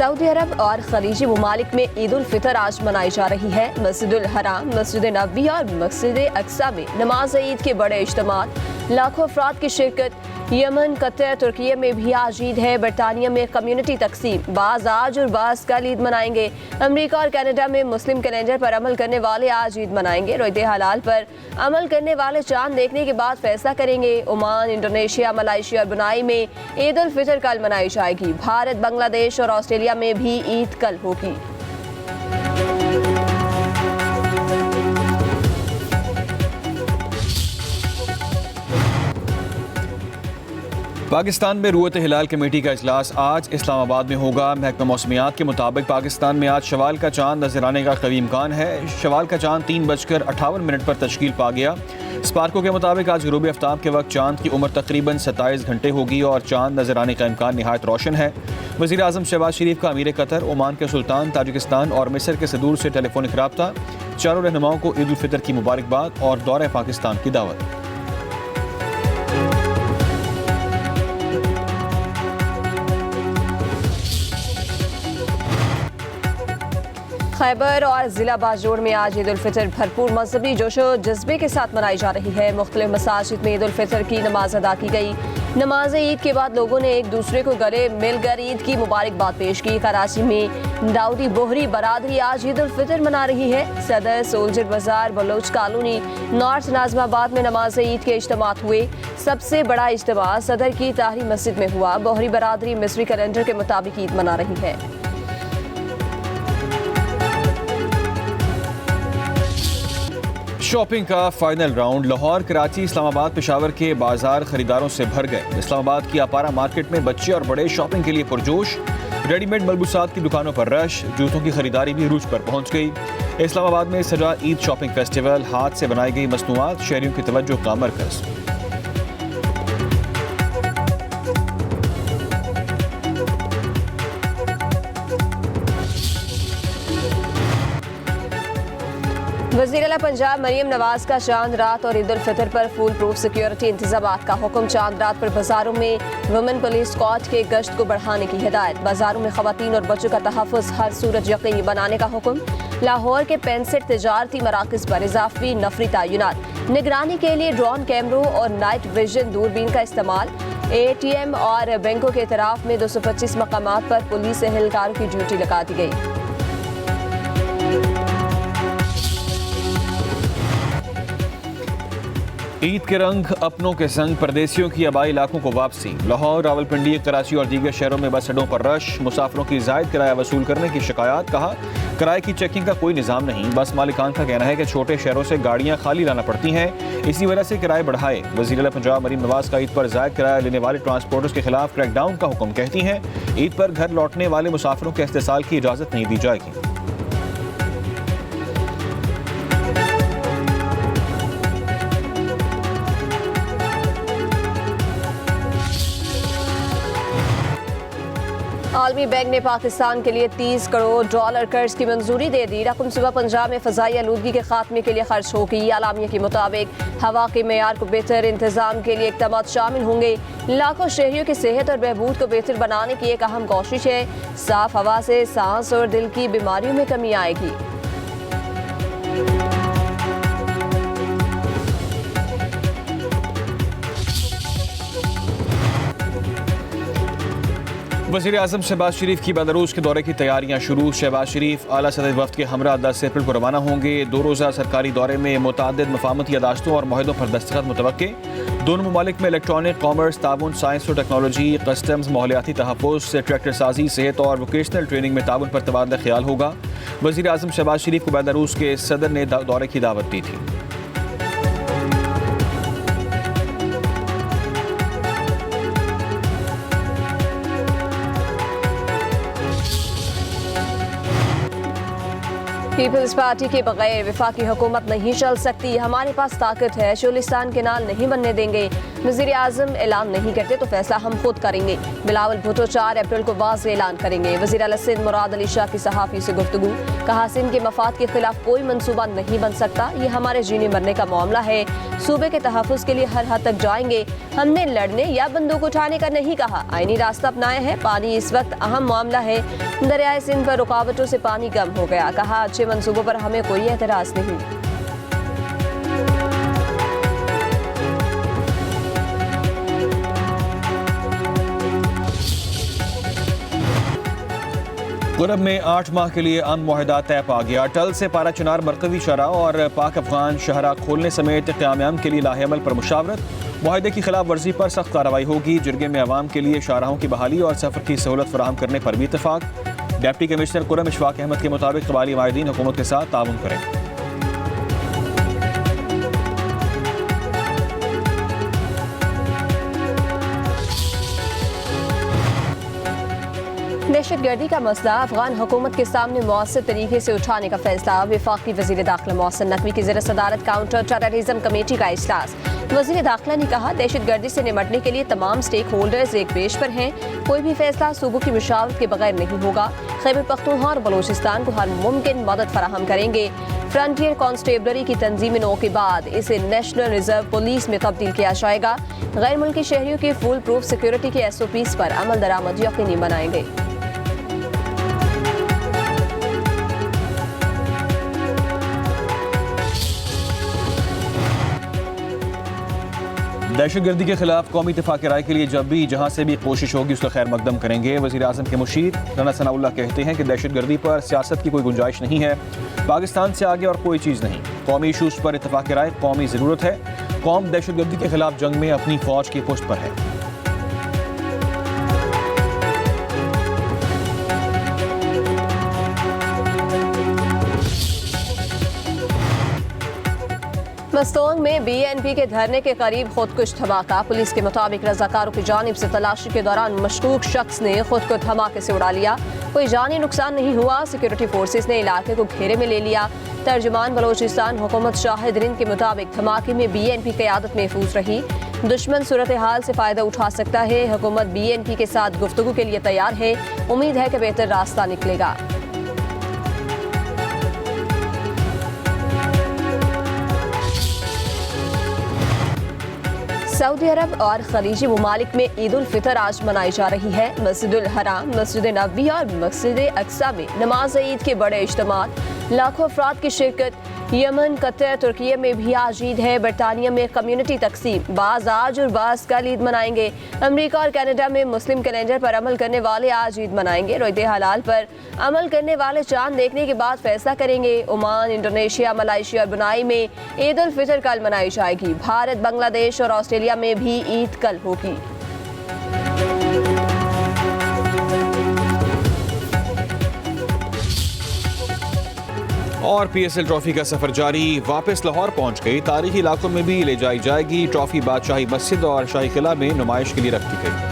Saudi अरब और खलीजी ममालिक में ईद उल फितर आज मनाई जा रही है। मस्जिदुल हराम, मस्जिद नबवी और मस्जिद अक्सा में नमाज ईद के बड़े इज्तिमात, लाखों अफराद की शिरकत। यमन, कतर, तुर्की में भी आज ईद है। बरतानिया में कम्युनिटी तकसीम, बाज आज और बाज कल ईद मनाएंगे। अमेरिका और कनाडा में मुस्लिम कैलेंडर पर अमल करने वाले आज ईद मनाएंगे। रोज़े हलाल पर अमल करने वाले चांद देखने के बाद फैसला करेंगे। ओमान, इंडोनेशिया, मलेशिया और ब्रुनाई में ईद उल फितर कल मनाई जाएगी। भारत, बांग्लादेश और ऑस्ट्रेलिया में भी ईद कल होगी। पाकिस्तान में रुयत हिलाल कमेटी का इजलास आज इस्लामाबाद में होगा। महकमा मौसमियात के मुताबिक पाकिस्तान में आज शवाल का चांद नजर आने का कवी इम्कान है। शवाल का चांद 3:58 पर तश्कील पा गया। स्पार्को के मुताबिक आज ग़ुरूब आफ्ताब के वक्त चांद की उम्र तकरीबन 27 घंटे होगी और चांद नजर आने का इम्कान निहायत रोशन है। वज़ीर आज़म शहबाज शरीफ का अमीर कतर, ओमान के सुल्तान, ताजिकिस्तान और मिस्र के सदूर से टेलीफोनिक रब्ता। चारों रहनुमाओं को ईद उल फितर की मुबारकबाद और दौरे पाकिस्तान की दावत। खैबर और ज़िला बाजोड़ में आज ईद उल फितर भरपूर मजहबी जोशो जज्बे के साथ मनाई जा रही है। मुख्तलिफ मसाजिद में ईद उल फितर की नमाज अदा की गई। नमाज ईद के बाद लोगों ने एक दूसरे को गले मिलकर ईद की मुबारकबाद पेश की। कराची में दाऊदी बोहरी बरादरी आज ईद उल फितर मना रही है। सदर, सोल्जर बाजार, बलोच कॉलोनी, नॉर्थ नाजमाबाद में नमाज ईद के इज्तिमात हुए। सबसे बड़ा इज्तिमा सदर की ताहरी मस्जिद में हुआ। बोहरी बरादरी मिस्री कैलेंडर के मुताबिक ईद मना रही है। शॉपिंग का फाइनल राउंड। लाहौर, कराची, इस्लामाबाद, पेशावर के बाजार खरीदारों से भर गए। इस्लामाबाद की अपारा मार्केट में बच्चे और बड़े शॉपिंग के लिए पुरजोश। रेडीमेड मलबूसात की दुकानों पर रश, जूतों की खरीदारी भी रूज पर पहुंच गई। इस्लामाबाद में सजा ईद शॉपिंग फेस्टिवल, हाथ से बनाई गई मसनूआत शहरियों की तवज्जो का मरकज। वज़ीर आला पंजाब मरियम नवाज का चांद रात और ईद उल फितर पर फुल प्रूफ सिक्योरिटी इंतजामात का हुक्म। चांद रात पर बाजारों में वुमेन पुलिस स्क्वाड के गश्त को बढ़ाने की हिदायत। बाजारों में खवातीन और बच्चों का तहफ़्फ़ुज़ हर सूरत यकीनी बनाने का हुक्म। लाहौर के 65 तिजारती मराकज़ पर इजाफी नफरी तैनात। निगरानी के लिए ड्रोन कैमरों और नाइट विजन दूरबीन का इस्तेमाल। ATM और बैंकों के इतराफ़ में 225 मकामात पर पुलिस एहलकारों की ड्यूटी लगा दी गई। ईद के रंग अपनों के संग परदेसियों की आबाई इलाकों को वापसी। लाहौर, रावलपिंडी, कराची और दीगर शहरों में बस अड्डों पर रश। मुसाफिरों की जायद किराया वसूल करने की शिकायत। कहा, किराए की चेकिंग का कोई निज़ाम नहीं। बस मालिकान का कहना है कि छोटे शहरों से गाड़ियां खाली लाना पड़ती हैं, इसी वजह से किराए बढ़ाए। वज़ीर आला पंजाब मरीम नवाज का ईद पर जायद किराया लेने वाले ट्रांसपोर्टर्स के खिलाफ क्रैकडाउन का हुक्म। कहती हैं, ईद पर घर लौटने वाले मुसाफिरों के इस्तेसाल की इजाज़त नहीं दी जाएगी। आलमी बैंक ने पाकिस्तान के लिए $30 करोड़ कर्ज की मंजूरी दे दी। रकम सुबह पंजाब में फ़ज़ाई आलूदगी के खात्मे के लिए खर्च होगी। आलामिया के मुताबिक हवा के मेयार को बेहतर इंतजाम के लिए इक़दामात शामिल होंगे। लाखों शहरियों की सेहत और बहबूद को बेहतर बनाने की एक अहम कोशिश है। साफ हवा से सांस और दिल की बीमारियों में कमी आएगी। वज़ीर आज़म शहबाज शरीफ की बदरूज के दौरे की तैयारियां शुरू। शहबाज शरीफ आला सदर वफ़द के हमरा 10 अप्रैल को रवाना होंगे। 2 रोज़ा सरकारी दौरे में मुतअद्दिद मफ़ाहमती यादाश्तों और मुआहदों पर दस्तखत मुतवक्के। दोनों ममालिक में इलेक्ट्रॉनिक, कॉमर्स, ताउन, साइंस और टेक्नोलॉजी, कस्टम्स, माहौलियाती तहफ़्फ़ुज़, ट्रैक्टर साजी, सेहत और वोकेशनल ट्रेनिंग में ताउन पर तबादला ख्याल होगा। वज़ीर आज़म शहबाज शरीफ को बदरूज के सदर ने दौरे की दावत दी थी। पीपल्स पार्टी के बगैर वफाकी हुकूमत नहीं चल सकती। हमारे पास ताकत है, शोलिस्तान के नाल नहीं बनने देंगे। वज़ीर आज़म ऐलान नहीं करते तो फैसला हम खुद करेंगे। बिलावल भुट्टो 4 अप्रैल को वाज़ेह ऐलान करेंगे। वज़ीर आला सिंध मुराद अली शाह की सहाफ़ी से गुफ्तगू, कहा सिंध के मफाद के खिलाफ कोई मंसूबा नहीं बन सकता, ये हमारे जीने मरने का मामला है। सूबे के तहफ़्फ़ुज़ के लिए हर हद तक जाएंगे। हमने लड़ने या बंदूक उठाने का नहीं कहा, आईनी रास्ता अपनाया है। पानी इस वक्त अहम मामला है। दरियाए सिंध पर रुकावटों से पानी कम हो गया, कहा अच्छे मंसूबों पर हमें कोई एतराज़ नहीं। गुरब में 8 माह के लिए अमन मुआहदा तय पा गया। टल से पारा चिनार मरकजी शहरा और पाक अफगान शहरा खोलने समेत क़याम के लिए लाहेअमल पर मुशावरत। मुआहदे की खिलाफ वर्जी पर सख्त कार्रवाई होगी। जिरगे में अवाम के लिए शाहराहों की बहाली और सफ़र की सहूलत फराहम करने पर भी इत्तफाक। डिप्टी कमिश्नर कुरम इशफाक अहमद के मुताबिक कबायली माहिदीन हुकूमत के साथ ताउन करें। दहशतगर्दी का मसला अफगान हुकूमत के सामने मौसर तरीके से उठाने का फैसला। वफाकी वज़ीर दाखिला मोहसिन नकवी की ज़ेर सदारत काउंटर टेररिज्म कमेटी का इजलास। वज़ीर दाखिला ने कहा दहशतगर्दी से निपटने के लिए तमाम स्टेक होल्डर्स एक पेश पर हैं। कोई भी फैसला सूबों की मुशावरत के बगैर नहीं होगा। खैबर पख्तूनख्वा और बलोचिस्तान को हर मुमकिन मदद फराहम करेंगे। फ्रंटियर कांस्टेबलरी की तंजीमी 9 के बाद इसे नेशनल रिजर्व पुलिस में तब्दील किया जाएगा। गैर मुल्की शहरियों की फुल प्रूफ सिक्योरिटी के SOPs पर अमल दरामद यकीनी बनाएंगे। दहशतगर्दी के खिलाफ कौमी इत्तेफाक राय के लिए जब भी जहाँ से भी कोशिश होगी उसका खैर मकदम करेंगे। वज़ीर आज़म के मुशीर राना सनाउल्लाह कहते हैं कि दहशतगर्दी पर सियासत की कोई गुंजाइश नहीं है। पाकिस्तान से आगे और कोई चीज़ नहीं। कौमी इशूज़ पर इत्तेफाक राय कौमी ज़रूरत है। कौम दहशतगर्दी के खिलाफ जंग में अपनी फ़ौज की पुष्ट पर है। मस्तोंग में BNP के धरने के करीब खुदकुश धमाका। पुलिस के मुताबिक रजाकारों की जानिब से तलाशी के दौरान मशकूक शख्स ने खुद को धमाके से उड़ा लिया। कोई जानी नुकसान नहीं हुआ। सिक्योरिटी फोर्सेस ने इलाके को घेरे में ले लिया। तर्जुमान बलोचिस्तान हुकूमत शाहिद रिंद के मुताबिक धमाके में BNP क़यादत महफूज रही। दुश्मन सूरत हाल से फ़ायदा उठा सकता है। हुकूमत BNP के साथ गुफ्तगू के लिए तैयार है। उम्मीद है कि बेहतर रास्ता निकलेगा। सऊदी अरब और खलीजी ममालिक में ईद उल फितर आज मनाई जा रही है। मस्जिदुल हराम, मस्जिद नबवी और मस्जिद अक्सा में नमाज ईद के बड़े इज्तिमात, लाखों अफराद की शिरकत। यमन, कतर, तुर्की में भी आज ईद है। बरतानिया में कम्युनिटी तकसीम, बाज आज और बाज कल ईद मनाएंगे। अमेरिका और कनाडा में मुस्लिम कैलेंडर पर अमल करने वाले आज ईद मनाएंगे। रोज़े हलाल पर अमल करने वाले चांद देखने के बाद फैसला करेंगे। ओमान, इंडोनेशिया, मलेशिया और ब्रुनाई में ईद उल फितर कल मनाई जाएगी। भारत, बांग्लादेश और ऑस्ट्रेलिया में भी ईद कल होगी। और PSL ट्रॉफी का सफर जारी, वापस लाहौर पहुंच गई। तारीखी इलाकों में भी ले जाई जाएगी ट्रॉफी। बादशाही मस्जिद और शाही किला में नुमाइश के लिए रखी गई।